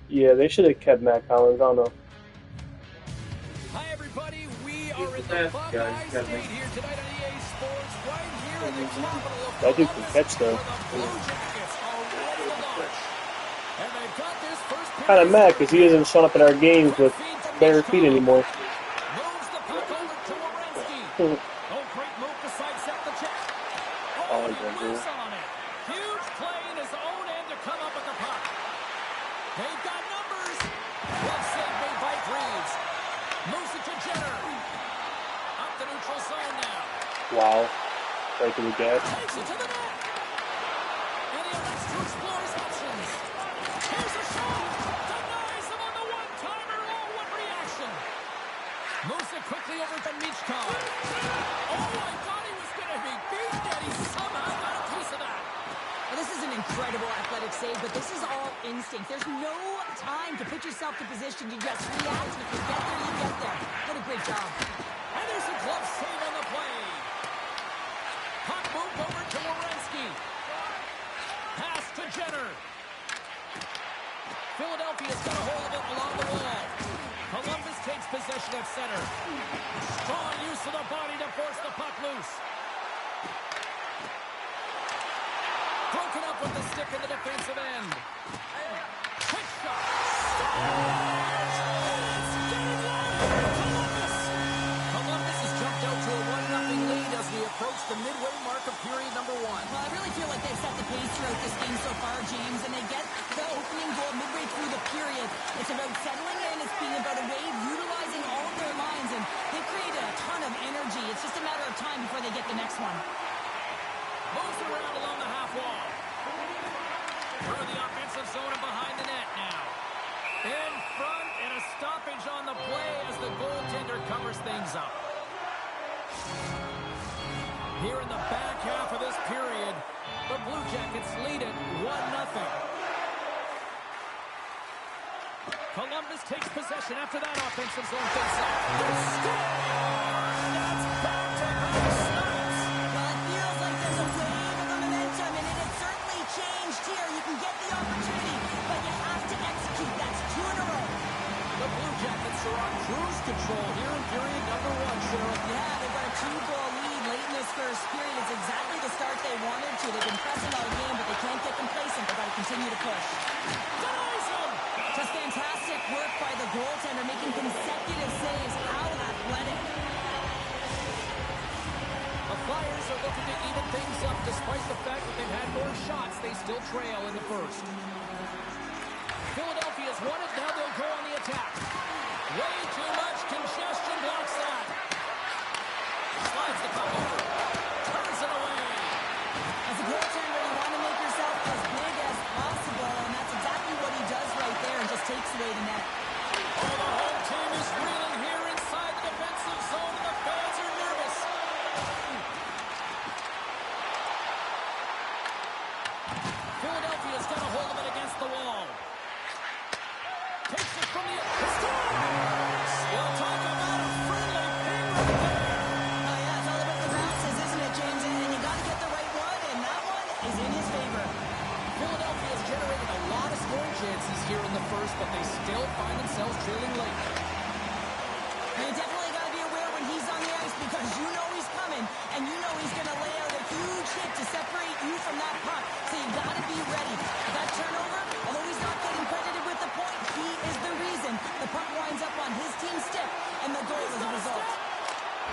Yeah, they should have kept Matt Collins. I don't know. Hi, everybody. We are in the Buckeye State here tonight on EA Sports, right here in the capital of That dude can Columbus, catch, though. where the Blue Jackets are ready to launch. And they've got this first Kind of mad because he isn't showing up in our games with bare feet anymore. Moves the puck over to Werenski. Oh, great move to sidestep the check. Oh, he whiffs on it. Huge play in his own end to come up with the puck. They've got numbers. Glove save made by Greaves. Moves it to Jenner. Up the neutral zone now. Wow. Right to the gas. Takes it to the net. And he elects to explore his options. Here's a shot. Denies him on the one-timer. Oh, what reaction. Moves it quickly over to Michkov. Oh, I thought he was going to be beaten, and he somehow got a piece of that. Well, this is an incredible athletic save, but this is all instinct. There's no time to put yourself to position to just react. If you get there, you get there. What a great job. And there's a glove save on the play. possession at center. Strong use of the body to force the puck loose. Broken up with the stick in the defensive end. Quick shot. Columbus has jumped out to a 1-0 lead as we approach the midway mark of period number 1. Well, I really feel like they've set the pace throughout this game so far, James, and they get the opening goal midway through the period. It's about settling in. It's being about a wave, utilizing all of their lines, and they've created a ton of energy. It's just a matter of time before they get the next one. Moves it around along the half wall. Through the offensive zone and behind the net now. In front, and a stoppage on the play as the goaltender covers things up. Here in the back half of this period, the Blue Jackets lead it 1-0. Columbus takes possession after that offensive zone face-off. They score! That's back-to-back stops. Well, it feels like there's a wave of momentum, and it has certainly changed here. You can get the opportunity, but you have to execute. That's 2 in a row. The Blue Jackets are on cruise control here in period number 1, Cheryl. Yeah, they've got a 2-goal lead late in this first period. It's exactly the start they wanted to. They've been pressing all game, but they can't get complacent. They've got to continue to push. Denies him! Just fantastic work by the goaltender, making consecutive saves. How athletic. The Flyers are looking to even things up despite the fact that they've had more shots. They still trail in the first. Philadelphia's won it. Now they'll go on the attack. Way too much congestion blocks that. Slides the puck over. Turns it away. As a goaltender, you want to make yourself as big as possible, and that's exactly what he does right there and just takes away the net. Oh, the whole team is reeling here inside the defensive zone, and the fans are nervous. Philadelphia's got a hold of it against the wall. Takes it from the... We'll talk about a friendly ping right there. Oh, yeah, it's all about the bounces, isn't it, James? And you got to get the right one, and that one is in his favor. Philadelphia's generated a lot of scoring chances here in the first, but they still find themselves trailing late. You definitely got to be aware when he's on the ice because you know he's coming, and you know he's going to lay out a huge hit to separate you from that puck. So you got to be ready. That turnover, although he's not getting credited with the point, he is the reason the puck winds up on his team's stick, and the goal is a result.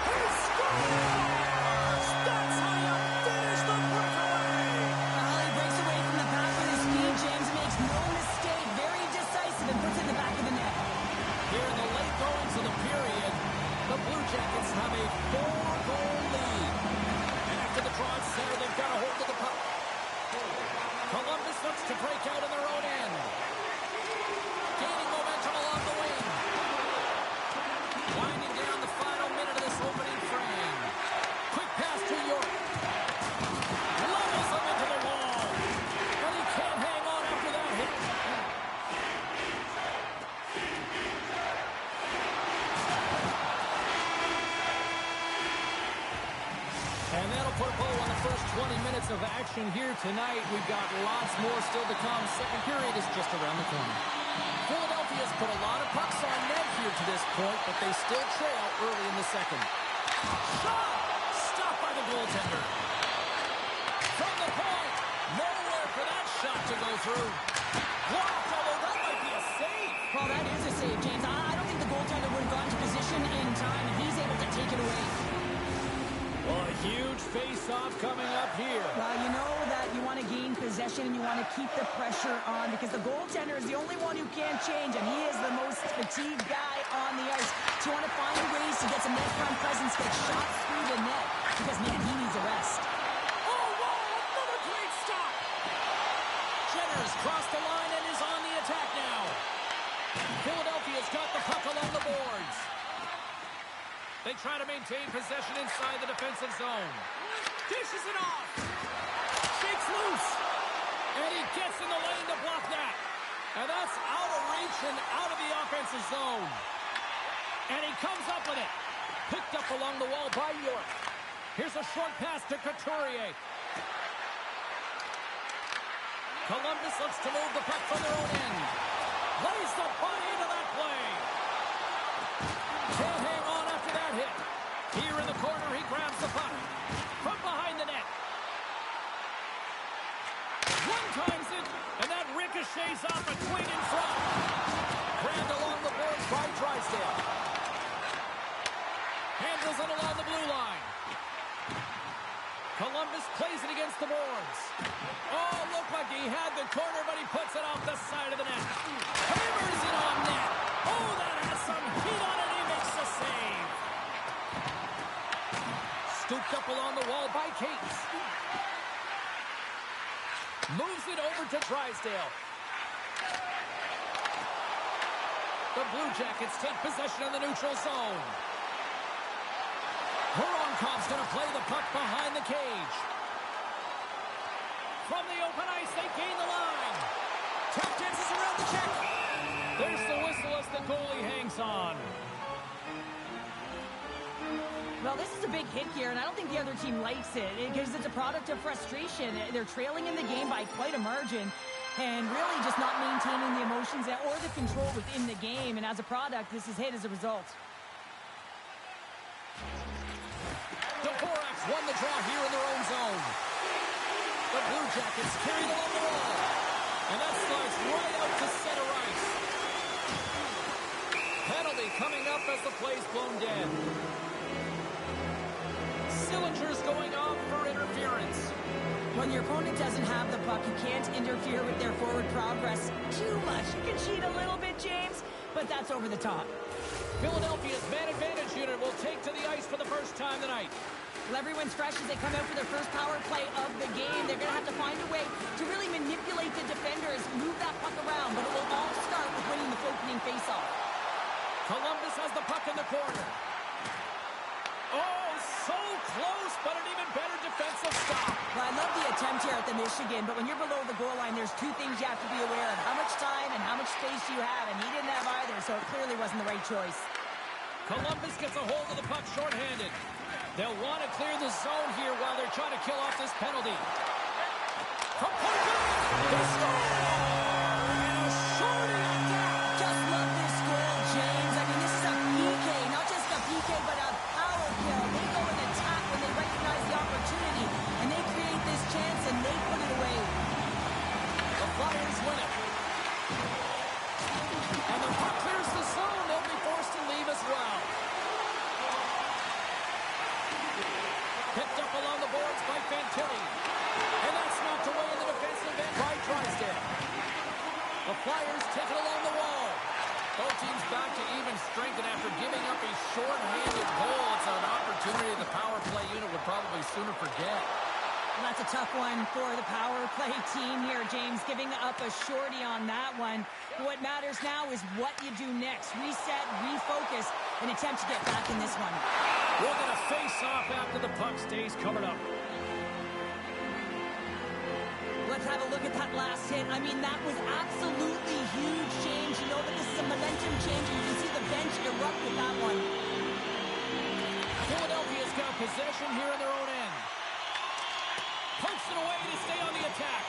He scores! That's how you finish the breakaway! Well, he breaks away from the pack with his speed, James, makes no mistake, very decisive, and puts it in the back of the net. Here in the late goings of the period, the Blue Jackets have a 4-goal lead. After the draw at center, they've got a hold of the puck. Columbus looks to break out in their own end. Gaining momentum along the wing. Winding down the final minute of this opening frame. Quick pass to York. Levels him into the wall. And he can't hang on after that hit. And that'll put a bow on the first 20 minutes of action here tonight. We've got lots more still to come. Second period is just around the corner. Philadelphia's put a lot of pucks on net here to this point, but they still trail early in the second. Shot! Stopped by the goaltender. From the point. Nowhere for that shot to go through. Blocked, although that might be a save. Well, that is a save, James. I don't think the goaltender would have gone to position in time, and he's able to take it away. Well, a huge face-off coming up here. Well, you know that you want to gain possession and you want to keep the pressure on because the goaltender is the only one who can't change, and he is the most fatigued guy on the ice. So you want to find ways to get some net front presence, get shots through the net because, man, he needs a rest. Oh, wow, another great stop. Jenner's crossed the line and is on the attack now. Philadelphia's got the puck along the boards. They try to maintain possession inside the defensive zone. Dishes it off. Shakes loose. And he gets in the lane to block that. And that's out of reach and out of the offensive zone. And he comes up with it. Picked up along the wall by York. Here's a short pass to Couturier. Columbus looks to move the puck from their own end. Lays the body into that play. face-off between in front. Grabbed along the boards by Drysdale. Handles it along the blue line. Columbus plays it against the boards. Oh, looked like he had the corner, but he puts it off the side of the net. Hammers it on net. Oh, that has some heat on it. He makes the save. Scooped up along the wall by Cates. Moves it over to Drysdale. The Blue Jackets take possession of the neutral zone. Voronkov's going to play the puck behind the cage. From the open ice, they gain the line. Tap dances around the check. There's the whistle as the goalie hangs on. Well, this is a big hit here, and I don't think the other team likes it because it's a product of frustration. They're trailing in the game by quite a margin and really just not maintaining the emotions or the control within the game. And as a product, this is hit as a result. Dvorak's won the draw here in their own zone. The Blue Jackets carry it along the wall. And that slides right out to center ice. Penalty coming up as the play's blown dead. Sillinger's going off for interference. When your opponent doesn't have the puck, you can't interfere with their forward progress too much. You can cheat a little bit, James, but that's over the top. Philadelphia's man advantage unit will take to the ice for the first time tonight. Well, everyone's fresh as they come out for their first power play of the game. They're going to have to find a way to really manipulate the defenders, move that puck around, but it will all start with winning the opening faceoff. Columbus has the puck in the corner. Oh, so close, but an even better defensive stop. Well, I love the attempt here at the Michigan, but when you're below the goal line, there's two things you have to be aware of. How much time and how much space you have, and he didn't have either, so it clearly wasn't the right choice. Columbus gets a hold of the puck shorthanded. They'll want to clear the zone here while they're trying to kill off this penalty. From point blank, they score! And a shorty on that. Just love this goal, James. I mean, this is a PK, not just a PK, but a power kill. They go and attack when they recognize the opportunity, and they create this chance, and they put it away. The Flyers win it. And the puck clears the zone. They'll be forced to leave as well. Picked up along the boards by Fantilli. And that's knocked away in the defensive end by Drysdale. The Flyers take it along the wall. Both teams back to even strength, and after giving up a short-handed goal, it's an opportunity the power play unit would probably sooner forget. Well, that's a tough one for the power play team here, James, giving up a shorty on that one. What matters now is what you do next. Reset, refocus, and attempt to get back in this one. We're going to face off after the puck stays covered up. Let's have a look at that last hit. I mean, that was absolutely huge, James. You know that this is a momentum change, and you can see the bench erupt with that one. Philadelphia's got possession here in their own end. Pokes it away to stay on the attack.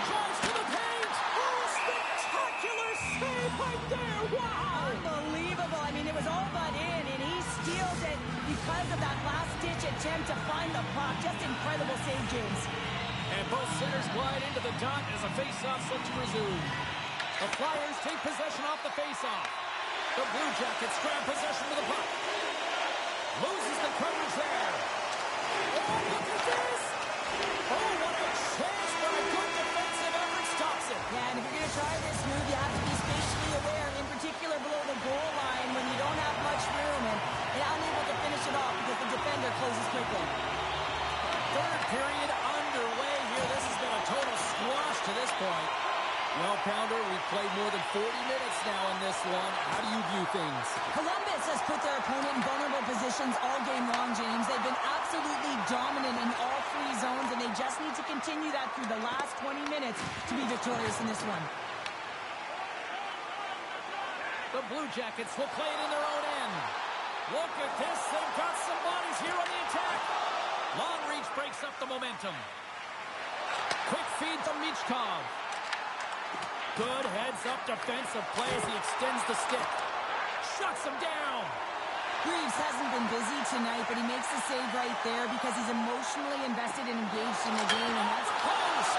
Drives to the paint. Oh, spectacular save right there. Wow. Unbelievable. I mean, it was all but in, and he steals it because of that last-ditch attempt to find the puck. Just incredible save, James. And both centers glide into the dot as a face-off set to resume. The Flyers take possession off the face-off. The Blue Jackets grab possession of the puck. Loses the coverage there. Oh, look at this! Oh, what a chance, but a good defensive effort stops it. Yeah, and if you're going to try this move, you have to be spatially aware, in particular below the goal line when you don't have much room and unable to finish it off because the defender closes quickly. Third period underway here. This has been a total squash to this point. Well, Pounder, we've played more than 40 minutes now in this one. How do you view things? Columbus has put their opponent in vulnerable positions all game long, James. They've been absolutely dominant in all three zones, and they just need to continue that through the last 20 minutes to be victorious in this one. The Blue Jackets will play it in their own end. Look at this. They've got some bodies here on the attack. Long reach breaks up the momentum. Quick feed to Michkov. Good heads-up defensive play as he extends the stick. Shuts him down. Reeves hasn't been busy tonight, but he makes the save right there because he's emotionally invested and engaged in the game, and that's post.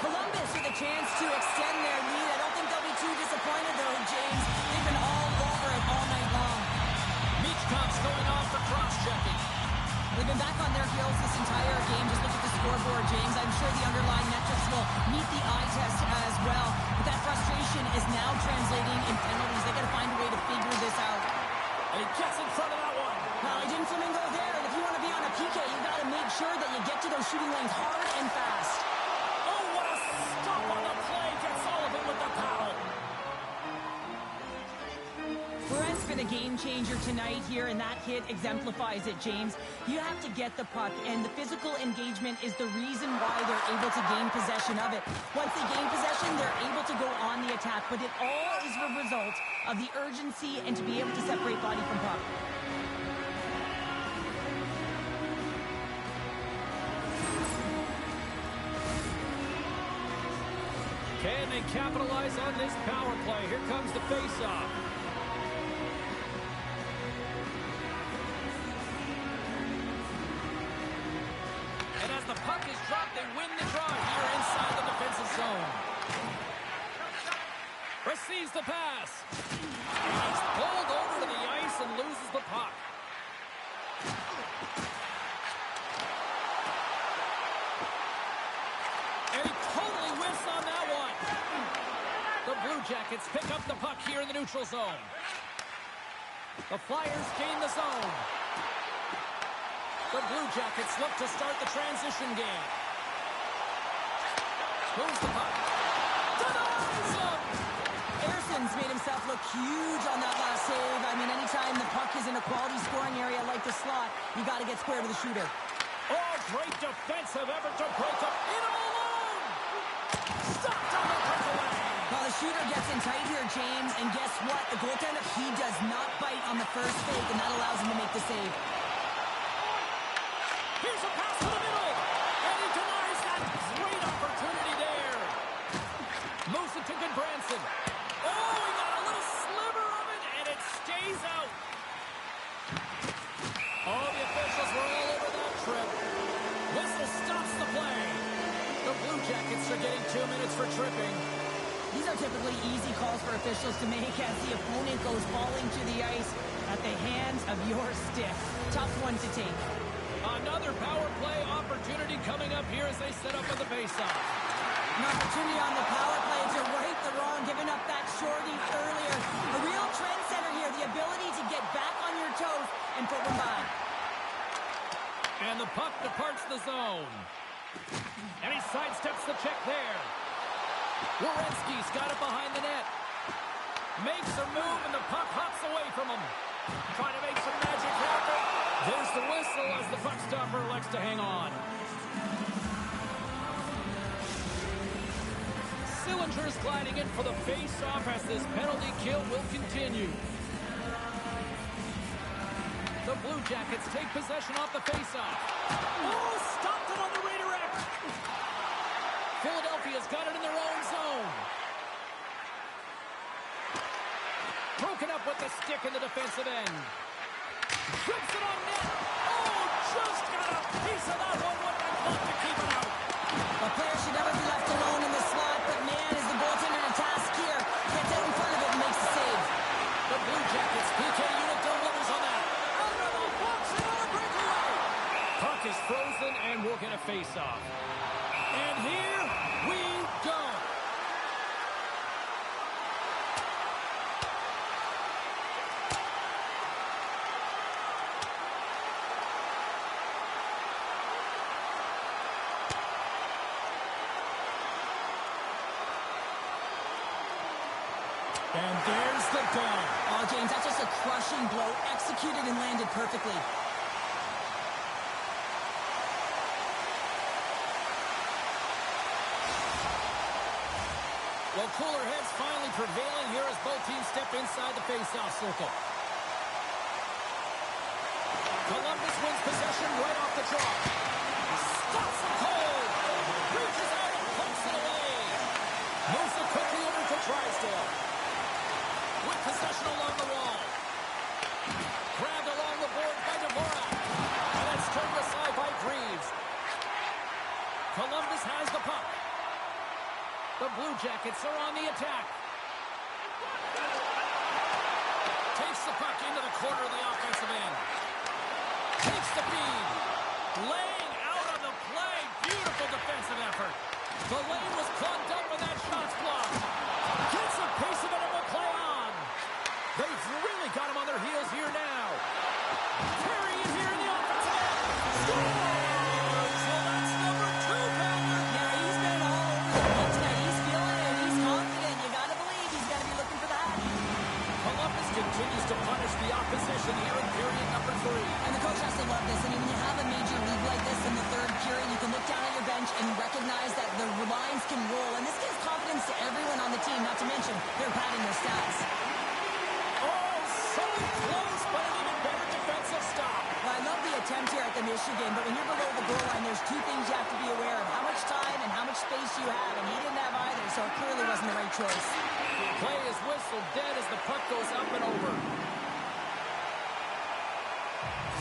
Columbus with a chance to extend their lead. I don't think they'll be too disappointed, though, James. They've been all over it all night long. Michkov's going off for cross-checking. They've been back on their heels this entire game. Just look at the scoreboard, James. I'm sure the underlying metrics will meet the eye test as well. But that frustration is now translating in penalties. They got to find a way to figure this out. And he gets in front of that one. Well, he didn't flamingo there. And if you want to be on a PK, you got to make sure that you get to those shooting lanes hard and fast. Oh, what a stop on the play. Gets Sullivan with the foul. Brent's been a game changer tonight here, and that hit exemplifies it, James. You have to get the puck, and the physical engagement is the reason why they're able to gain possession of it. Once they gain possession, they're able to go on the attack, but it all is a result of the urgency and to be able to separate body from puck. Can they capitalize on this power play? Here comes the face-off. And as the puck is dropped, they win the draw here inside the defensive zone. Receives the pass. He's pulled over to the ice and loses the puck. And he totally whiffs on that one. The Blue Jackets pick up the puck here in the neutral zone. The Flyers gain the zone. The Blue Jackets look to start the transition game. Moves the puck. Denies him! Erson's made himself look huge on that last save. I mean, anytime the puck is in a quality scoring area like the slot, you got to get square to the shooter. Oh, great defensive effort to break up. In alone! Stopped on the breakaway! Well, the shooter gets in tight here, James, and guess what? The goaltender, he does not bite on the first fake, and that allows him to make the save. Here's a pass to the middle, and he denies that great opportunity there. Moves it to Goodbranson. Oh, he got a little sliver of it, and it stays out. Oh, the officials were all over that trip. Whistle stops the play. The Blue Jackets are getting 2 minutes for tripping. These are typically easy calls for officials to make as the opponent goes falling to the ice at the hands of your stick. Tough one to take. Another power play opportunity coming up here as they set up with the faceoff. An opportunity on the power play to right the wrong, giving up that shorty earlier. A real trendsetter here, the ability to get back on your toes and put one by. And the puck departs the zone. And he sidesteps the check there. Werenski's got it behind the net. Makes a move, and the puck hops away from him. Trying to make some magic happen. There's the whistle as the puck stopper elects to hang on. Sillinger's gliding in for the face-off as this penalty kill will continue. The Blue Jackets take possession off the face-off. Oh, stopped it on the redirect. Philadelphia's got it in their own zone. Broken up with the stick in the defensive end. Trips it on net. Oh, just got a piece of that one with the glove to keep it out. A player should never be left alone in the slot, but man, is the goaltender to task here. Gets out in front of it and makes the save. The Blue Jackets PK unit delivers on that. Under the box, another breakaway. Puck is frozen, and we'll get a face-off. And here we go. And there's the gun. Oh, James, that's just a crushing blow, executed and landed perfectly. Well, cooler heads finally prevailing here as both teams step inside the face-off circle. Columbus wins possession right off the draw. Stops it cold. Reaches out and pokes it away. Moves the cookie over to Drysdale. With possession along the wall. Grabbed along the board by Dvorak. And that's turned aside by Greaves. Columbus has the puck. The Blue Jackets are on the attack. Takes the puck into the corner of the offensive end. Takes the feed. Laying out on the play. Beautiful defensive effort. The lane was clogged up with that shot's blocked. Gets a piece of it and will play on. They've really got him on their heels here now. Terry is here in the offensive end. Scores! So that's number 2, Patton. Yeah, he's been all over the pitch tonight. He's feeling it. He's confident. You got to believe he's going to be looking for that. Columbus continues to punish the opposition here in period number 3. And the coach has to love this. I mean, when you have a major league like this in the third period, you can look down at your bench and recognize that the lines can roll. And this gives confidence to everyone on the team, not to mention they're padding their stats. Oh, so close, but an even better defensive stop. Well, I love the attempt here at the Michigan, but when you're below the goal line, there's 2 things you have to be aware of. How much time and how much space you have, and he didn't have either, so it clearly wasn't the right choice. Play is whistled dead as the puck goes up and over.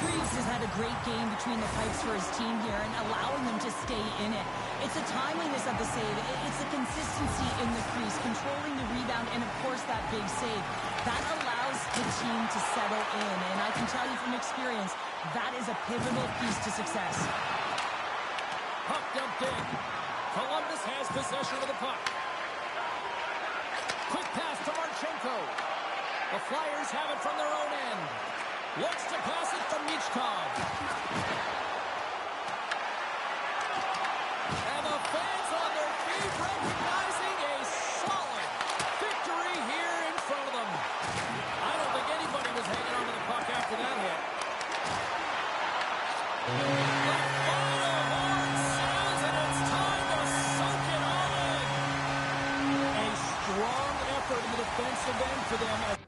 Freese has had a great game between the pipes for his team here and allowing them to stay in it. It's the timeliness of the save. It's the consistency in the crease, controlling the rebound, and, of course, that big save. That allows the team to settle in, and I can tell you from experience, that is a pivotal piece to success. Puck dumped in. Columbus has possession of the puck. Quick pass to Marchenko. The Flyers have it from their own end. Looks to pass it to Michkov. And the fans on their feet recognizing a solid victory here in front of them. I don't think anybody was hanging on to the puck after that hit. The final horn sounds, and it's time to soak it all in. A strong effort in the defensive end for them.